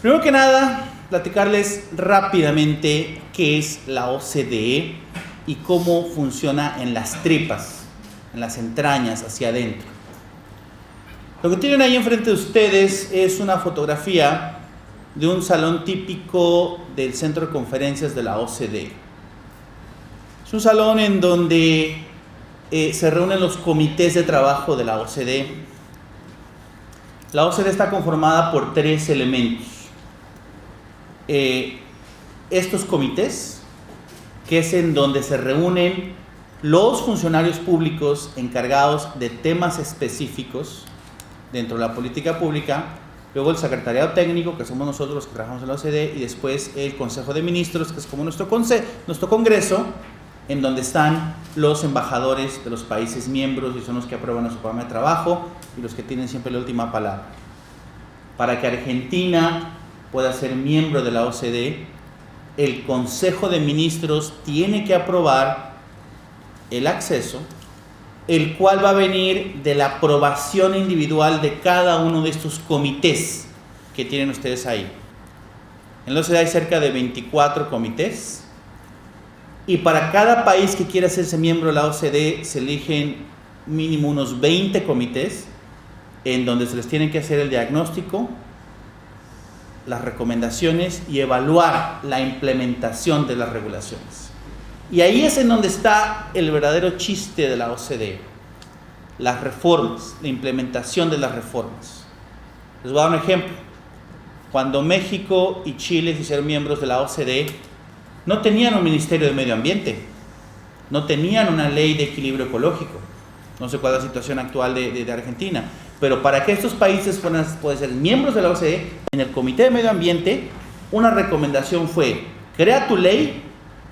Primero que nada, platicarles rápidamente qué es la OCDE y cómo funciona en las tripas, en las entrañas, hacia adentro. Lo que tienen ahí enfrente de ustedes es una fotografía de un salón típico del centro de conferencias de la OCDE. Es un salón en donde se reúnen los comités de trabajo de la OCDE. La OCDE está conformada por 3 elementos. Estos comités, que es en donde se reúnen los funcionarios públicos encargados de temas específicos dentro de la política pública, luego el secretariado técnico, que somos nosotros los que trabajamos en la OCDE, y después el Consejo de Ministros, que es como nuestro Congreso, en donde están los embajadores de los países miembros y son los que aprueban su programa de trabajo y los que tienen siempre la última palabra. Para que Argentina pueda ser miembro de la OCDE, el Consejo de Ministros tiene que aprobar el acceso, el cual va a venir de la aprobación individual de cada uno de estos comités que tienen ustedes ahí. En la OCDE hay cerca de 24 comités, y para cada país que quiera hacerse miembro de la OCDE se eligen mínimo unos 20 comités en donde se les tiene que hacer el diagnóstico, las recomendaciones y evaluar la implementación de las regulaciones. Y ahí es en donde está el verdadero chiste de la OCDE, las reformas, la implementación de las reformas. Les voy a dar un ejemplo. Cuando México y Chile se hicieron miembros de la OCDE, no tenían un Ministerio de Medio Ambiente, no tenían una ley de equilibrio ecológico. No sé cuál es la situación actual de Argentina, pero para que estos países puedan ser miembros de la OCDE, en el Comité de Medio Ambiente, una recomendación fue: crea tu ley,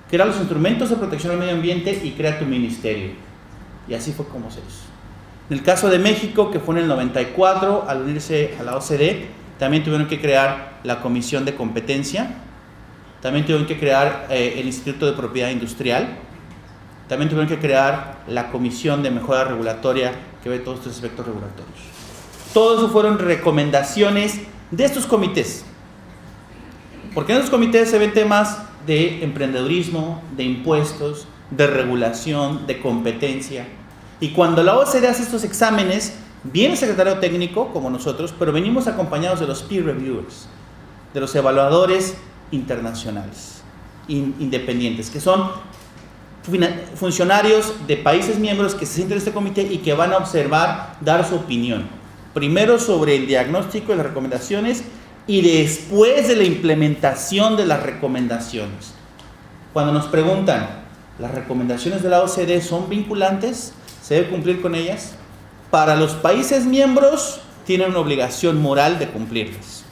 crea los instrumentos de protección al medio ambiente y crea tu ministerio. Y así fue como se hizo. En el caso de México, que fue en el 94, al unirse a la OCDE, también tuvieron que crear la Comisión de Competencia, también tuvieron que crear el Instituto de Propiedad Industrial, también tuvieron que crear la Comisión de Mejora Regulatoria, que ve todos estos aspectos regulatorios. Todo eso fueron recomendaciones de estos comités. Porque en esos comités se ven temas de emprendedurismo, de impuestos, de regulación, de competencia. Y cuando la OCDE hace estos exámenes, viene el secretario técnico, como nosotros, pero venimos acompañados de los peer reviewers, de los evaluadores internacionales, independientes, que son funcionarios de países miembros que se sienten en este comité y que van a observar, dar su opinión. Primero sobre el diagnóstico y las recomendaciones, y después de la implementación de las recomendaciones. Cuando nos preguntan, ¿las recomendaciones de la OCDE son vinculantes? ¿Se debe cumplir con ellas? Para los países miembros tienen una obligación moral de cumplirlas.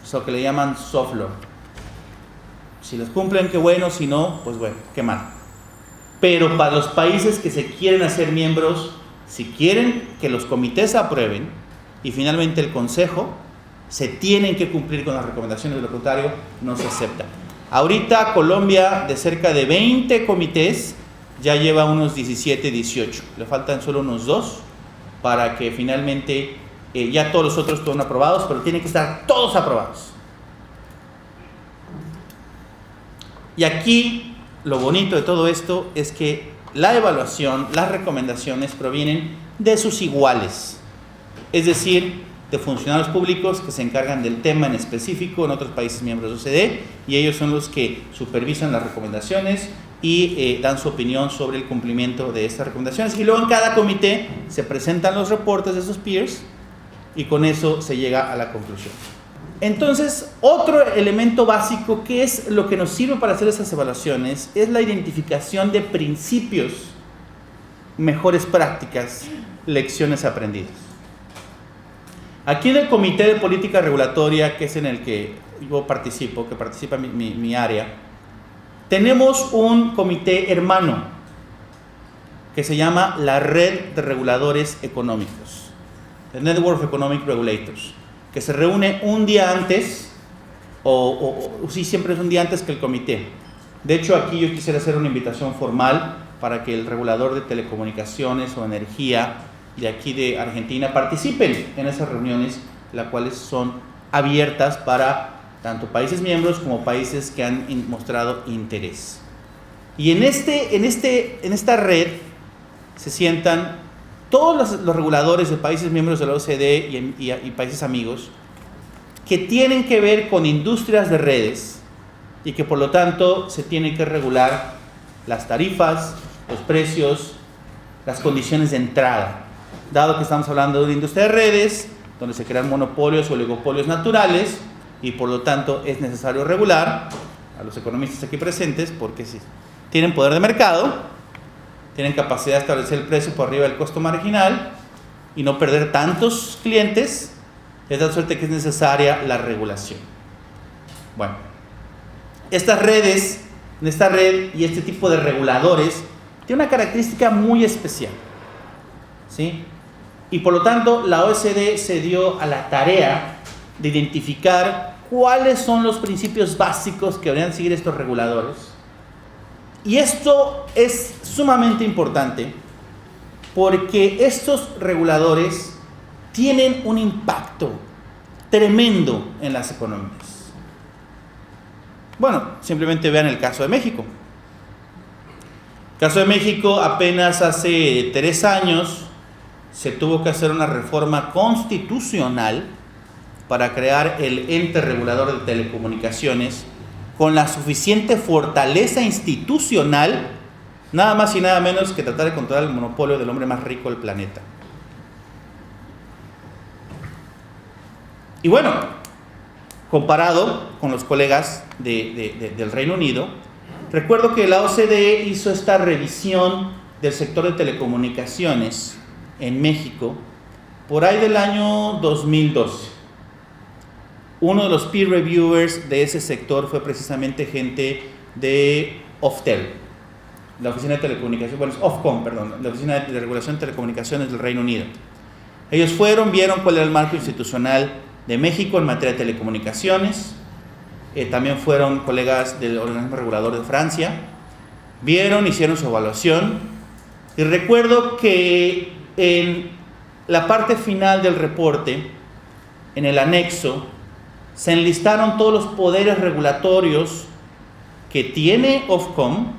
Eso que le llaman soft law. Si las cumplen, qué bueno; si no, pues bueno, qué mal. Pero para los países que se quieren hacer miembros, si quieren que los comités aprueben y finalmente el Consejo, se tienen que cumplir con las recomendaciones, de lo contrario no se acepta. Ahorita Colombia, de cerca de 20 comités, ya lleva unos 17, 18. Le faltan solo unos 2 para que finalmente ya todos los otros estén aprobados, pero tienen que estar todos aprobados. Y aquí lo bonito de todo esto es que la evaluación, las recomendaciones provienen de sus iguales, es decir, de funcionarios públicos que se encargan del tema en específico en otros países miembros de OCDE, y ellos son los que supervisan las recomendaciones y dan su opinión sobre el cumplimiento de estas recomendaciones. Y luego en cada comité se presentan los reportes de esos peers y con eso se llega a la conclusión. Entonces, otro elemento básico que es lo que nos sirve para hacer esas evaluaciones es la identificación de principios, mejores prácticas, lecciones aprendidas. Aquí en el Comité de Política Regulatoria, que es en el que yo participo, que participa mi área, tenemos un comité hermano que se llama la Red de Reguladores Económicos, the Network of Economic Regulators, que se reúne un día antes, sí, siempre es un día antes que el comité. De hecho, aquí yo quisiera hacer una invitación formal para que el regulador de telecomunicaciones o energía de aquí de Argentina participen en esas reuniones, las cuales son abiertas para tanto países miembros como países que han mostrado interés. Y en esta red se sientan todos los reguladores de países miembros de la OCDE y países amigos que tienen que ver con industrias de redes y que por lo tanto se tienen que regular las tarifas, los precios, las condiciones de entrada. Dado que estamos hablando de una industria de redes, donde se crean monopolios o oligopolios naturales, y por lo tanto es necesario regular a los economistas aquí presentes, porque si tienen poder de mercado, tienen capacidad de establecer el precio por arriba del costo marginal y no perder tantos clientes, es de suerte que es necesaria la regulación. Bueno, esta red y este tipo de reguladores tiene una característica muy especial, ¿sí? Y por lo tanto la OECD se dio a la tarea de identificar cuáles son los principios básicos que deberían seguir estos reguladores. Y esto es sumamente importante porque estos reguladores tienen un impacto tremendo en las economías. Bueno, simplemente vean el caso de México. El caso de México, apenas hace 3 años se tuvo que hacer una reforma constitucional para crear el ente regulador de telecomunicaciones con la suficiente fortaleza institucional, nada más y nada menos que tratar de controlar el monopolio del hombre más rico del planeta. Y bueno, comparado con los colegas del Reino Unido, recuerdo que la OCDE hizo esta revisión del sector de telecomunicaciones en México por ahí del año 2012. Uno de los peer reviewers de ese sector fue precisamente gente de Oftel, la oficina de telecomunicaciones, bueno, Ofcom, perdón, la oficina de regulación de telecomunicaciones del Reino Unido. Ellos vieron cuál era el marco institucional de México en materia de telecomunicaciones. También fueron colegas del organismo regulador de Francia, hicieron su evaluación, y recuerdo que en la parte final del reporte, en el anexo, se enlistaron todos los poderes regulatorios que tiene Ofcom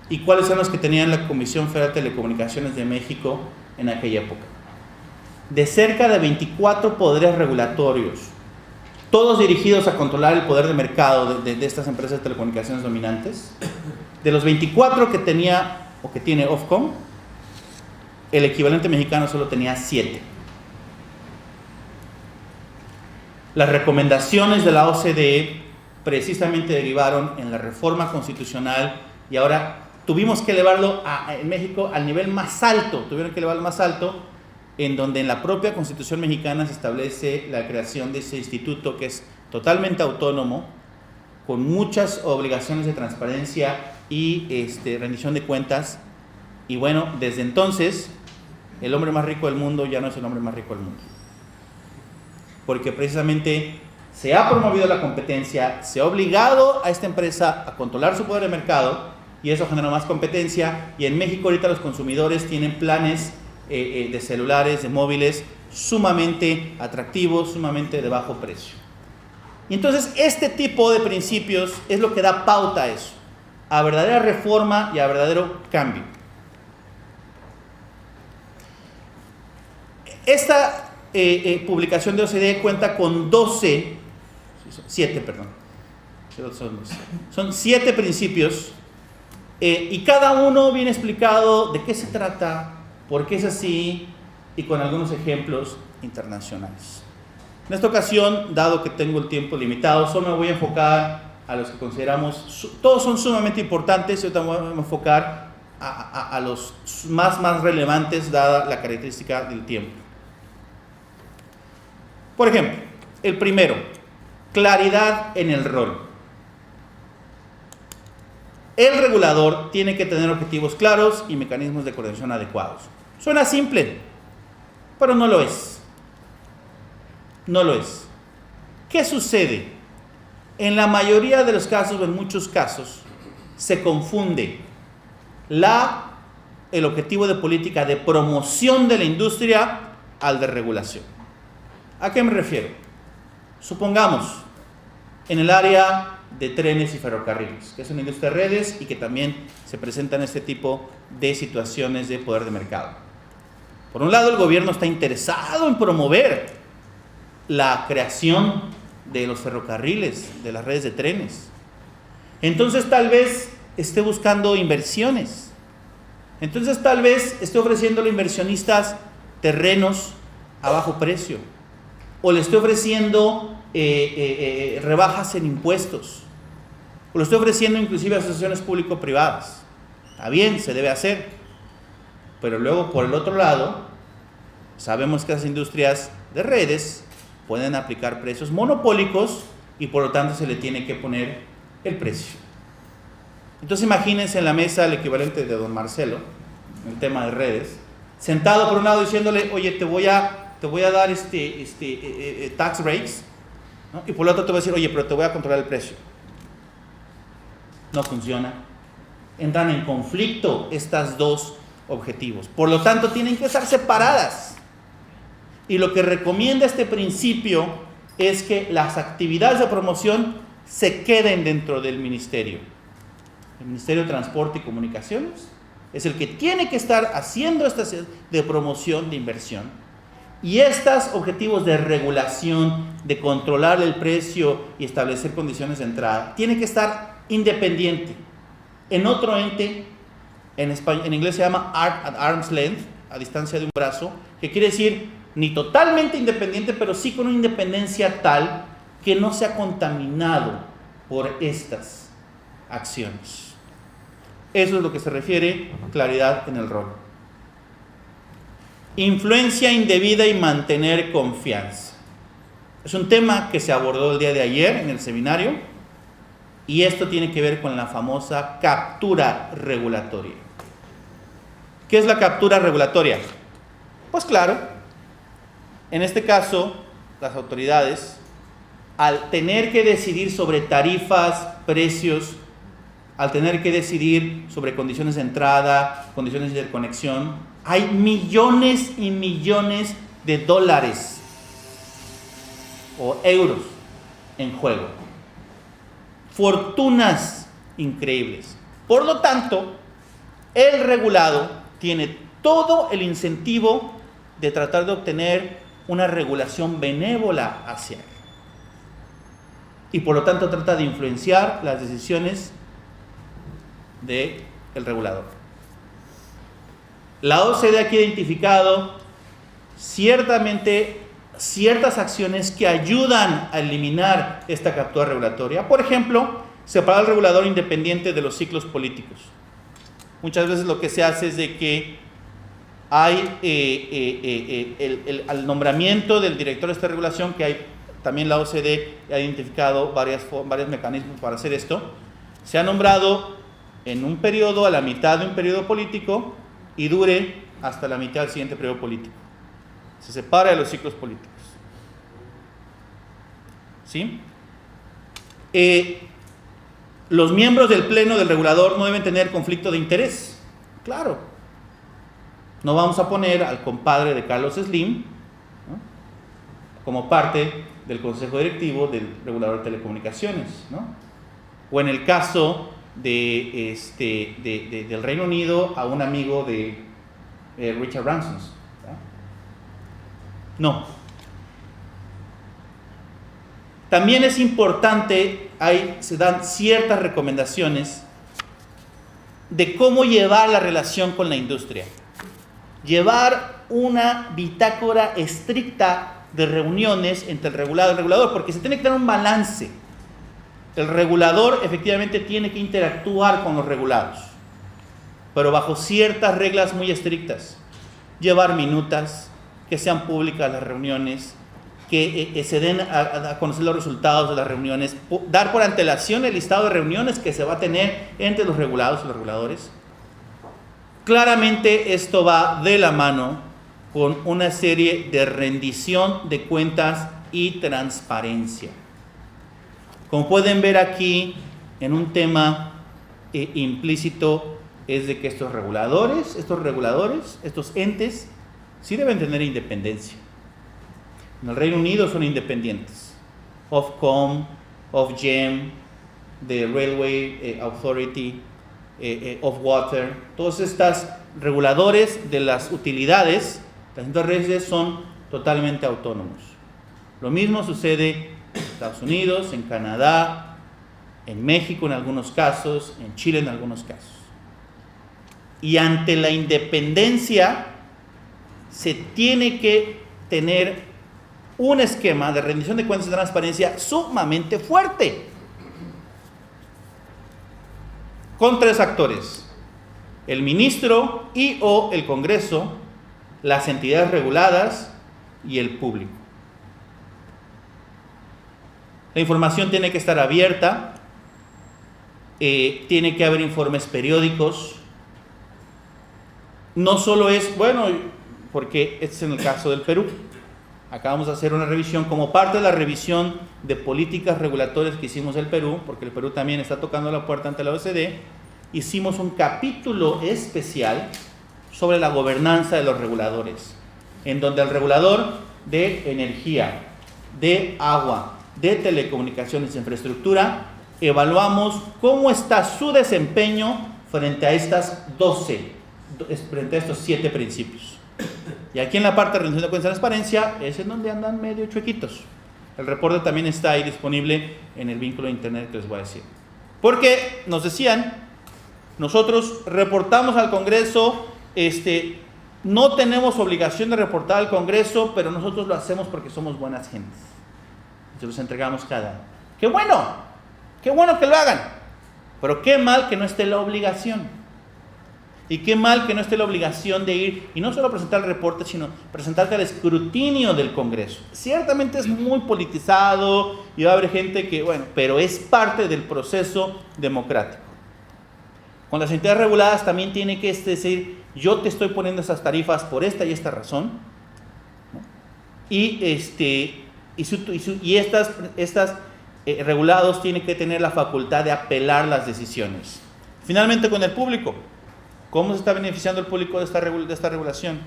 y cuáles son los que tenía la Comisión Federal de Telecomunicaciones de México en aquella época. De cerca de 24 poderes regulatorios, todos dirigidos a controlar el poder de mercado de estas empresas de telecomunicaciones dominantes. De los 24 que tenía o que tiene Ofcom, el equivalente mexicano solo tenía 7. Las recomendaciones de la OCDE precisamente derivaron en la reforma constitucional y ahora tuvimos que elevarlo en México al nivel más alto, en donde en la propia Constitución mexicana se establece la creación de ese instituto que es totalmente autónomo, con muchas obligaciones de transparencia y rendición de cuentas. Y bueno, desde entonces el hombre más rico del mundo ya no es el hombre más rico del mundo, porque precisamente se ha promovido la competencia, se ha obligado a esta empresa a controlar su poder de mercado y eso genera más competencia. Y en México ahorita los consumidores tienen planes de celulares, de móviles sumamente atractivos, sumamente de bajo precio. Y entonces este tipo de principios es lo que da pauta a eso, a verdadera reforma y a verdadero cambio. Esta publicación de OCDE cuenta con 7 principios y cada uno viene explicado de qué se trata, por qué es así y con algunos ejemplos internacionales. En esta ocasión, dado que tengo el tiempo limitado, solo me voy a enfocar a los que consideramos, todos son sumamente importantes, yo también voy a enfocar a los más relevantes dada la característica del tiempo. Por ejemplo, el primero, claridad en el rol. El regulador tiene que tener objetivos claros y mecanismos de coordinación adecuados. Suena simple, pero no lo es. No lo es. ¿Qué sucede? En la mayoría de los casos, o en muchos casos, se confunde el objetivo de política de promoción de la industria al de regulación. ¿A qué me refiero? Supongamos, en el área de trenes y ferrocarriles, que es una industria de redes y que también se presentan este tipo de situaciones de poder de mercado. Por un lado, el gobierno está interesado en promover la creación de los ferrocarriles, de las redes de trenes. Entonces tal vez esté buscando inversiones. Entonces tal vez esté ofreciendo a los inversionistas terrenos a bajo precio. O le esté ofreciendo rebajas en impuestos. O le esté ofreciendo inclusive asociaciones público-privadas. Está bien, se debe hacer. Pero luego, por el otro lado, sabemos que las industrias de redes pueden aplicar precios monopólicos y por lo tanto se le tiene que poner el precio. Entonces imagínense en la mesa el equivalente de don Marcelo, en el tema de redes, sentado por un lado diciéndole, oye, te voy a dar tax rates, ¿no? Y por el otro te voy a decir, oye, pero te voy a controlar el precio. No funciona. Entran en conflicto estas dos objetivos. Por lo tanto, tienen que estar separadas. Y lo que recomienda este principio es que las actividades de promoción se queden dentro del ministerio. El Ministerio de Transporte y Comunicaciones es el que tiene que estar haciendo estas de promoción de inversión. Y estos objetivos de regulación, de controlar el precio y establecer condiciones de entrada, tiene que estar independiente. En otro ente, en inglés se llama at arm's length, a distancia de un brazo, que quiere decir ni totalmente independiente, pero sí con una independencia tal que no sea contaminado por estas acciones. Eso es lo que se refiere claridad en el rol. Influencia indebida y mantener confianza. Es un tema que se abordó el día de ayer en el seminario y esto tiene que ver con la famosa captura regulatoria. ¿Qué es la captura regulatoria? Pues claro, en este caso, las autoridades, al tener que decidir sobre tarifas, precios, al tener que decidir sobre condiciones de entrada, condiciones de interconexión, hay millones y millones de dólares o euros en juego. Fortunas increíbles. Por lo tanto, el regulado tiene todo el incentivo de tratar de obtener una regulación benévola hacia él. Y por lo tanto trata de influenciar las decisiones del regulador. La OCDE ha identificado ciertamente ciertas acciones que ayudan a eliminar esta captura regulatoria. Por ejemplo, separar al regulador independiente de los ciclos políticos. Muchas veces lo que se hace es de que hay el nombramiento del director de esta regulación, que hay también la OCDE ha identificado varios mecanismos para hacer esto. Se ha nombrado en un periodo, a la mitad de un periodo político, y dure hasta la mitad del siguiente periodo político. Se separa de los ciclos políticos. ¿Sí? Los miembros del pleno del regulador no deben tener conflicto de interés. Claro. No vamos a poner al compadre de Carlos Slim, ¿no?, como parte del consejo directivo del regulador de telecomunicaciones, ¿no? O en el caso del Reino Unido, a un amigo de Richard Branson, ¿no? También es importante, se dan ciertas recomendaciones de cómo llevar la relación con la industria. Llevar una bitácora estricta de reuniones entre el regulador y el regulador, porque se tiene que tener un balance. El regulador efectivamente tiene que interactuar con los regulados, pero bajo ciertas reglas muy estrictas. Llevar minutas, que sean públicas las reuniones, que se den a conocer los resultados de las reuniones, dar por antelación el listado de reuniones que se va a tener entre los regulados y los reguladores. Claramente esto va de la mano con una serie de rendición de cuentas y transparencia. Como pueden ver aquí, en un tema implícito, es de que estos reguladores, estos entes, sí deben tener independencia. En el Reino Unido son independientes. Ofcom, Ofgem, de Railway Authority, of Water, todos estos reguladores de las utilidades, las redes son totalmente autónomos. Lo mismo sucede en Estados Unidos, en Canadá, en México en algunos casos, en Chile en algunos casos. Y ante la independencia se tiene que tener un esquema de rendición de cuentas y transparencia sumamente fuerte, con tres actores: el ministro y o el Congreso, las entidades reguladas y el público. La información tiene que estar abierta, tiene que haber informes periódicos. No solo es, bueno, porque este es en el caso del Perú. Acabamos de hacer una revisión como parte de la revisión de políticas regulatorias que hicimos en el Perú, porque el Perú también está tocando la puerta ante la OECD. Hicimos un capítulo especial sobre la gobernanza de los reguladores, en donde el regulador de energía, de agua, de telecomunicaciones e infraestructura, evaluamos cómo está su desempeño frente a frente a estos 7 principios. Y aquí en la parte de rendición de cuentas y transparencia es en donde andan medio chuequitos. El reporte también está ahí disponible en el vínculo de internet que les voy a decir. Porque nos decían, nosotros reportamos al Congreso, no tenemos obligación de reportar al Congreso, pero nosotros lo hacemos porque somos buenas gentes. Se los entregamos cada año. ¡Qué bueno! ¡Qué bueno que lo hagan! Pero qué mal que no esté la obligación. Y qué mal que no esté la obligación de ir, y no solo presentar el reporte, sino presentarte al escrutinio del Congreso. Ciertamente es muy politizado y va a haber gente que, bueno, pero es parte del proceso democrático. Con las entidades reguladas también tiene que decir, yo te estoy poniendo esas tarifas por esta y esta razón, ¿no? Y estas regulados tienen que tener la facultad de apelar las decisiones. Finalmente, con el público. ¿Cómo se está beneficiando el público de esta regulación?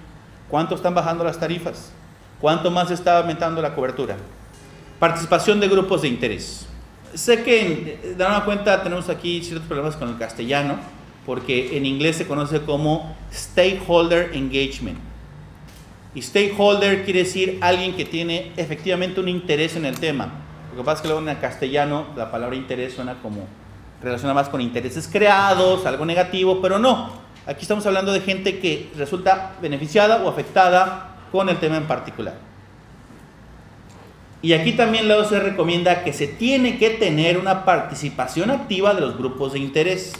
¿Cuánto están bajando las tarifas? ¿Cuánto más está aumentando la cobertura? Participación de grupos de interés. Sé que, de una cuenta, tenemos aquí ciertos problemas con el castellano, porque en inglés se conoce como stakeholder engagement. Y stakeholder quiere decir alguien que tiene efectivamente un interés en el tema. Lo que pasa es que luego en el castellano la palabra interés suena como relaciona más con intereses creados, algo negativo, pero no. Aquí estamos hablando de gente que resulta beneficiada o afectada con el tema en particular. Y aquí también la OCDE recomienda que se tiene que tener una participación activa de los grupos de interés,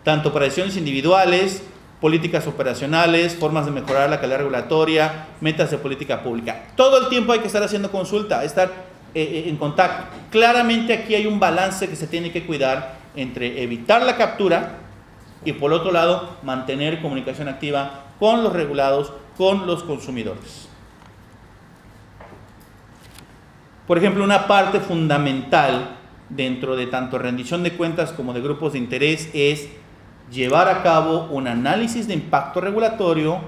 tanto para decisiones individuales, políticas operacionales, formas de mejorar la calidad regulatoria, metas de política pública. Todo el tiempo hay que estar haciendo consulta, estar en contacto. Claramente aquí hay un balance que se tiene que cuidar entre evitar la captura y, por otro lado, mantener comunicación activa con los regulados, con los consumidores. Por ejemplo, una parte fundamental dentro de tanto rendición de cuentas como de grupos de interés es llevar a cabo un análisis de impacto regulatorio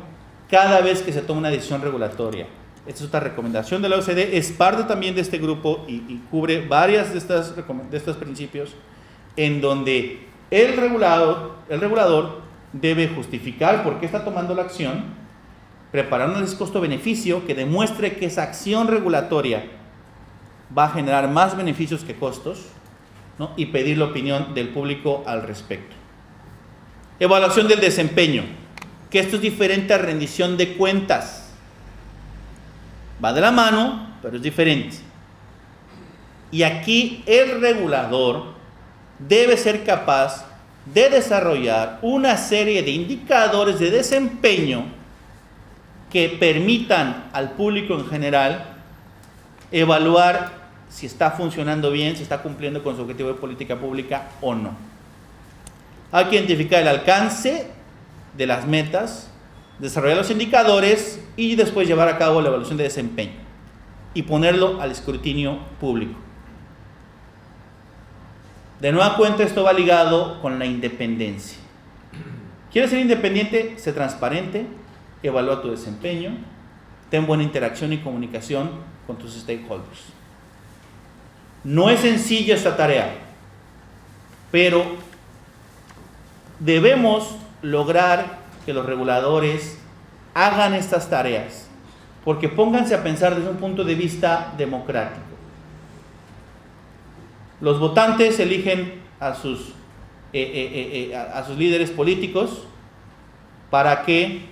cada vez que se toma una decisión regulatoria. Esta es otra recomendación de la OCDE, es parte también de este grupo y cubre varias de estos principios, en donde el regulador debe justificar por qué está tomando la acción, preparar un análisis costo-beneficio que demuestre que esa acción regulatoria va a generar más beneficios que costos, ¿no? Y pedir la opinión del público al respecto. Evaluación del desempeño, que esto es diferente a rendición de cuentas. Va de la mano, pero es diferente. Y aquí el regulador debe ser capaz de desarrollar una serie de indicadores de desempeño que permitan al público en general evaluar si está funcionando bien, si está cumpliendo con su objetivo de política pública o no. Hay que identificar el alcance de las metas, desarrollar los indicadores y después llevar a cabo la evaluación de desempeño y ponerlo al escrutinio público. De nueva cuenta, esto va ligado con la independencia. ¿Quieres ser independiente? Sé transparente, evalúa tu desempeño, ten buena interacción y comunicación con tus stakeholders. No es sencilla esta tarea, pero debemos lograr que los reguladores hagan estas tareas, porque pónganse a pensar desde un punto de vista democrático. Los votantes eligen a sus líderes políticos para que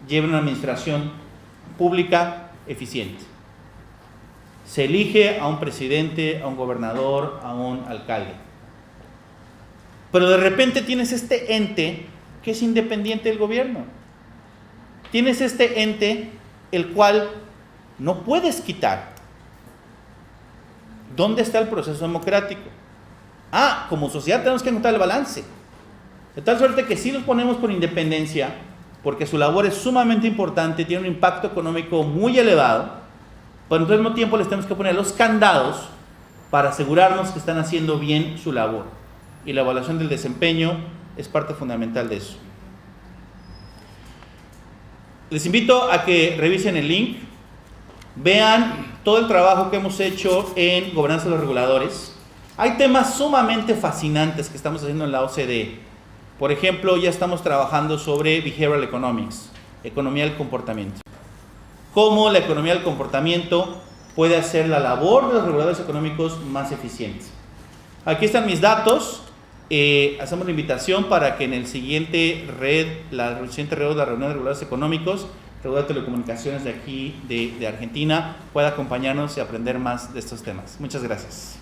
lleven una administración pública eficiente. Se elige a un presidente, a un gobernador, a un alcalde. Pero de repente tienes este ente que es independiente del gobierno. Tienes este ente el cual no puedes quitar. ¿Dónde está el proceso democrático? Como sociedad tenemos que encontrar el balance. De tal suerte que si los ponemos por independencia, porque su labor es sumamente importante, tiene un impacto económico muy elevado, pero al mismo tiempo les tenemos que poner los candados para asegurarnos que están haciendo bien su labor. Y la evaluación del desempeño es parte fundamental de eso. Les invito a que revisen el link, vean todo el trabajo que hemos hecho en gobernanza de los reguladores. Hay temas sumamente fascinantes que estamos haciendo en la OCDE. Por ejemplo, ya estamos trabajando sobre Behavioral Economics, economía del comportamiento. Cómo la economía del comportamiento puede hacer la labor de los reguladores económicos más eficiente. Aquí están mis datos. Hacemos la invitación para que en el siguiente la siguiente red de la reunión de reguladores económicos, regulador de telecomunicaciones de aquí, de Argentina, pueda acompañarnos y aprender más de estos temas. Muchas gracias.